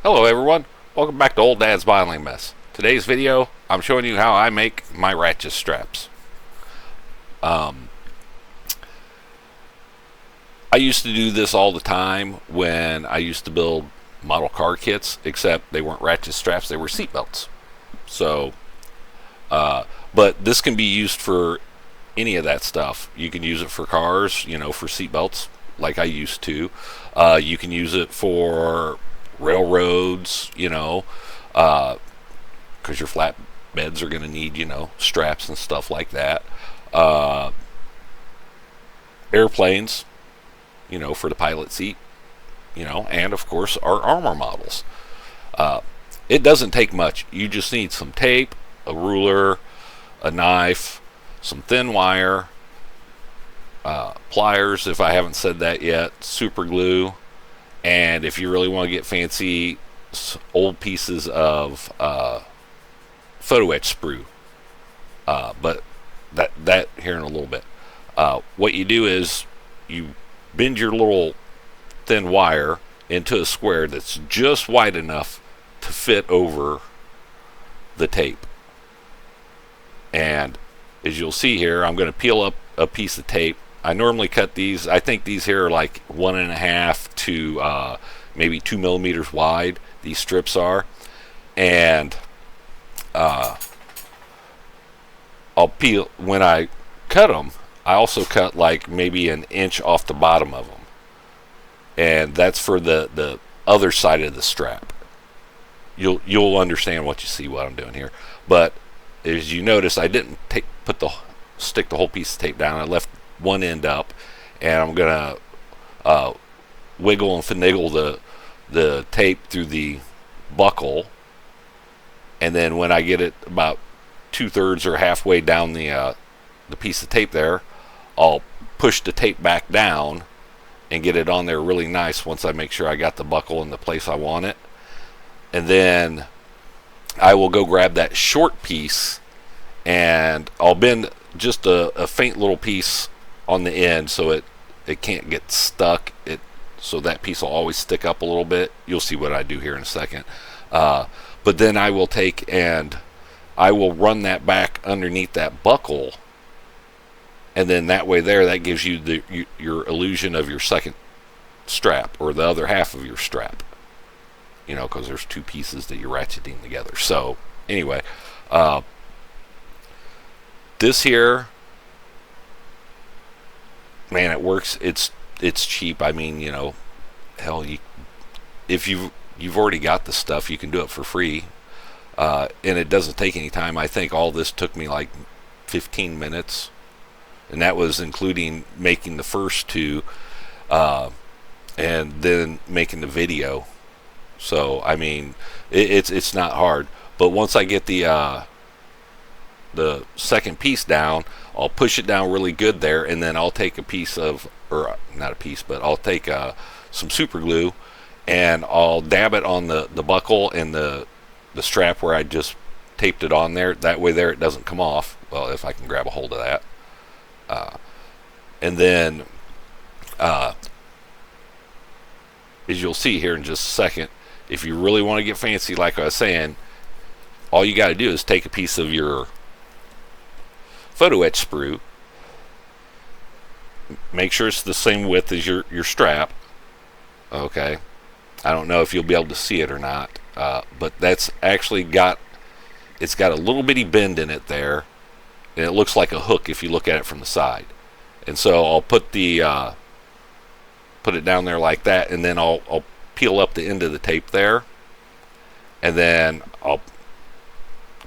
Hello everyone, welcome back to Old Dad's Bottling Mess. Today's video, I'm showing you how I make my ratchet straps. I used to do this all the time when I used to build model car kits, except they weren't ratchet straps, they were seat belts. So, but this can be used for any of that stuff. You can use it for cars, you know, for seat belts, like I used to. You can use it for railroads, you know, because your flatbeds are going to need, you know, straps and stuff like that. Airplanes, you know, for the pilot seat, you know, and of course our armor models. It doesn't take much. You just need some tape, a ruler, a knife, some thin wire, pliers if I haven't said that yet, super glue, and if you really want to get fancy, old pieces of photoetch sprue. But that here in a little bit. What you do is you bend your little thin wire into a square that's just wide enough to fit over the tape. And as you'll see here, I'm going to peel up a piece of tape. I normally cut these, I think these here are like 1.5 to maybe 2 millimeters wide, these strips are. And I'll peel, when I cut them, I also cut like maybe 1 inch off the bottom of them. And that's for the other side of the strap. You'll understand what you see what I'm doing here. But as you notice, I didn't stick the whole piece of tape down. I left one end up, and I'm gonna wiggle and finagle the tape through the buckle, and then when I get it about 2/3 or halfway down the piece of tape there, I'll push the tape back down and get it on there really nice once I make sure I got the buckle in the place I want it. And then I will go grab that short piece and I'll bend just a faint little piece on the end so it can't get stuck. So that piece will always stick up a little bit. You'll see what I do here in a second. But then I will take and I will run that back underneath that buckle, and then that way there, that gives you your illusion of your second strap, or the other half of your strap, you know, because there's two pieces that you're ratcheting together. So anyway, this here, man, it works. It's cheap. I mean, you know, hell, if you've already got the stuff, you can do it for free, and it doesn't take any time. I think all this took me like 15 minutes, and that was including making the first two, and then making the video. So I mean, it's not hard. But once I get the second piece down, I'll push it down really good there, and then I'll take a piece of, or not a piece, but I'll take some super glue, and I'll dab it on the buckle and the strap where I just taped it on there. That way there it doesn't come off. Well, if I can grab a hold of that. And then as you'll see here in just a second, if you really want to get fancy, like I was saying, all you got to do is take a piece of your photoetch sprue, make sure it's the same width as your strap. Okay, I don't know if you'll be able to see it or not, but that's actually got a little bitty bend in it there, and it looks like a hook if you look at it from the side. And so I'll put it down there like that, and then I'll peel up the end of the tape there, and then I'll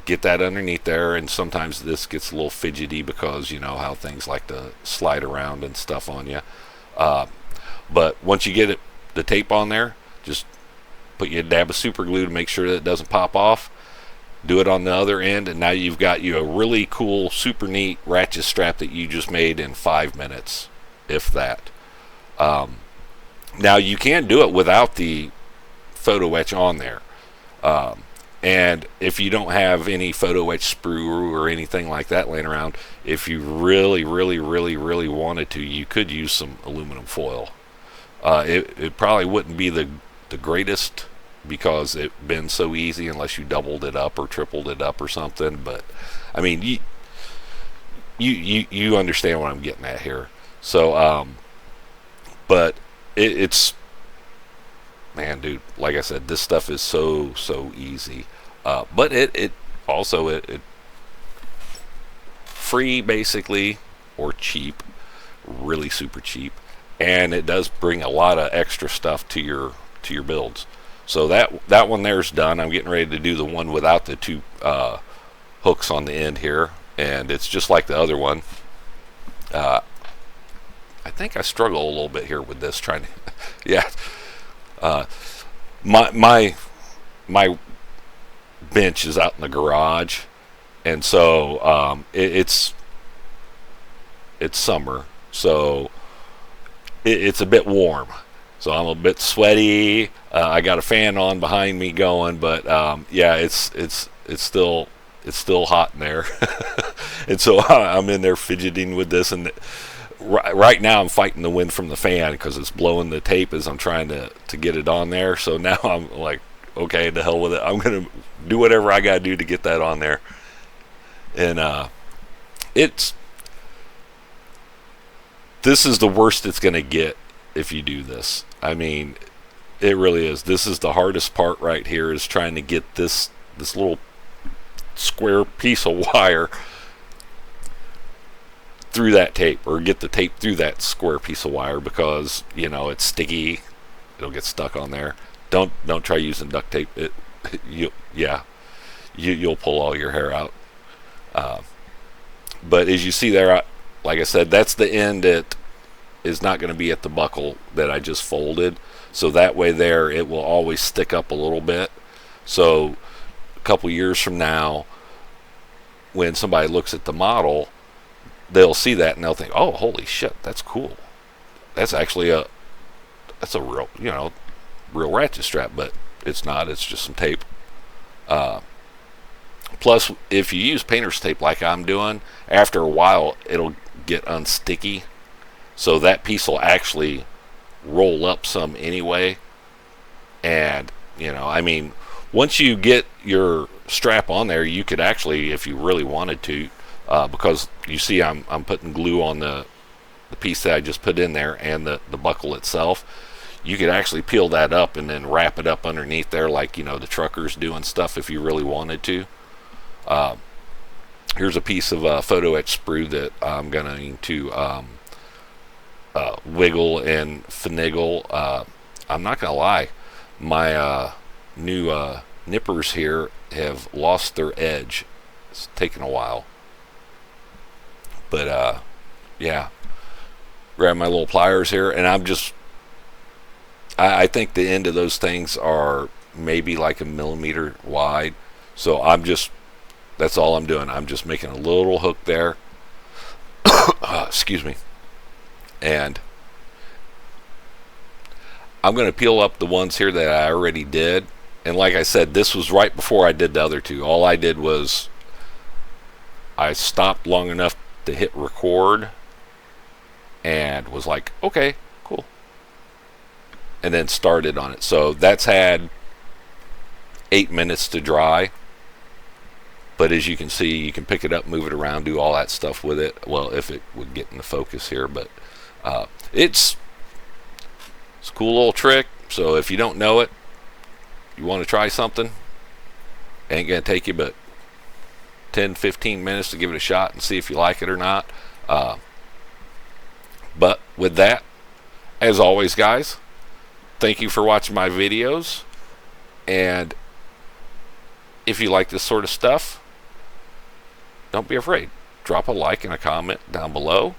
get that underneath there. And sometimes this gets a little fidgety because you know how things like to slide around and stuff on you. But once you get the tape on there, just put you a dab of super glue to make sure that it doesn't pop off. Do it on the other end, and now you've got you a really cool, super neat ratchet strap that you just made in 5 minutes, if that. Now you can do it without the photoetch on there. And if you don't have any photoetch sprue or anything like that laying around, if you really wanted to, you could use some aluminum foil. It probably wouldn't be the greatest because it been so easy unless you doubled it up or tripled it up or something. But I mean, you understand what I'm getting at here. So but it's, man, dude, like I said, this stuff is so easy. But it also it free basically, or cheap, really super cheap, and it does bring a lot of extra stuff to your builds. So that one there's done. I'm getting ready to do the one without the two hooks on the end here, and it's just like the other one. I think I struggle a little bit here with this trying to yeah. My bench is out in the garage, and so it's summer, so it's a bit warm. So I'm a bit sweaty. I got a fan on behind me going, but yeah, it's still hot in there, and so I'm in there fidgeting with this. And right now I'm fighting the wind from the fan because it's blowing the tape as I'm trying to get it on there. So now I'm like, okay, the hell with it. I'm gonna do whatever I gotta do to get that on there. And this is the worst it's gonna get if you do this. I mean, it really is. This is the hardest part right here, is trying to get this little square piece of wire through that tape, or get the tape through that square piece of wire, because it's sticky. It'll get stuck on there. Don't try using duct tape. You'll pull all your hair out. But as you see there, like I said, that's the end that is not going to be at the buckle that I just folded. So that way there, it will always stick up a little bit. So a couple years from now, when somebody looks at the model, they'll see that and they'll think, oh, holy shit, that's cool. That's actually that's a real, real ratchet strap, but it's not. It's just some tape. Plus, if you use painter's tape like I'm doing, after a while, it'll get unsticky. So that piece will actually roll up some anyway. And, I mean, once you get your strap on there, you could actually, if you really wanted to, because you see I'm putting glue on the piece that I just put in there and the buckle itself, you could actually peel that up and then wrap it up underneath there like, the truckers doing stuff if you really wanted to. Here's a piece of photoetch sprue that I'm going to wiggle and finagle. I'm not going to lie, my new nippers here have lost their edge. It's taken a while. But yeah, grab my little pliers here, and I think the end of those things are maybe like 1 millimeter wide. So that's all I'm doing. I'm just making a little hook there. Excuse me. And I'm going to peel up the ones here that I already did. And like I said, this was right before I did the other two. All I did was I stopped long enough to hit record and was like, okay, cool. And then started on it. So that's had 8 minutes to dry. But as you can see, you can pick it up, move it around, do all that stuff with it. Well, if it would get into focus here. But it's a cool little trick. So if you don't know it, you want to try something, ain't going to take you but 10-15 minutes to give it a shot and see if you like it or not. But with that, as always, guys, thank you for watching my videos. And if you like this sort of stuff, don't be afraid. Drop a like and a comment down below.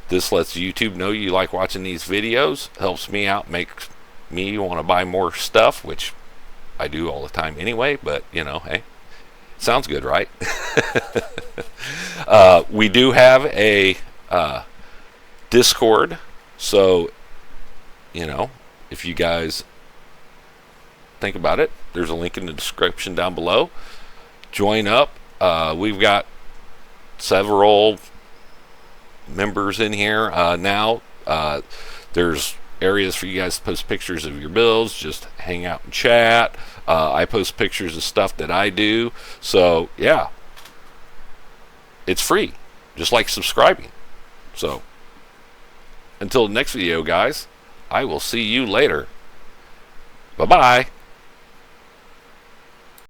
This lets YouTube know you like watching these videos. Helps me out, makes me want to buy more stuff, which I do all the time anyway, but hey, sounds good, right? We do have a Discord, so if you guys think about it, there's a link in the description down below. Join up. We've got several members in here now. There's areas for you guys to post pictures of your builds, just hang out and chat. I post pictures of stuff that I do. So yeah, it's free, just like subscribing. So until the next video, guys, I will see you later. Bye-bye.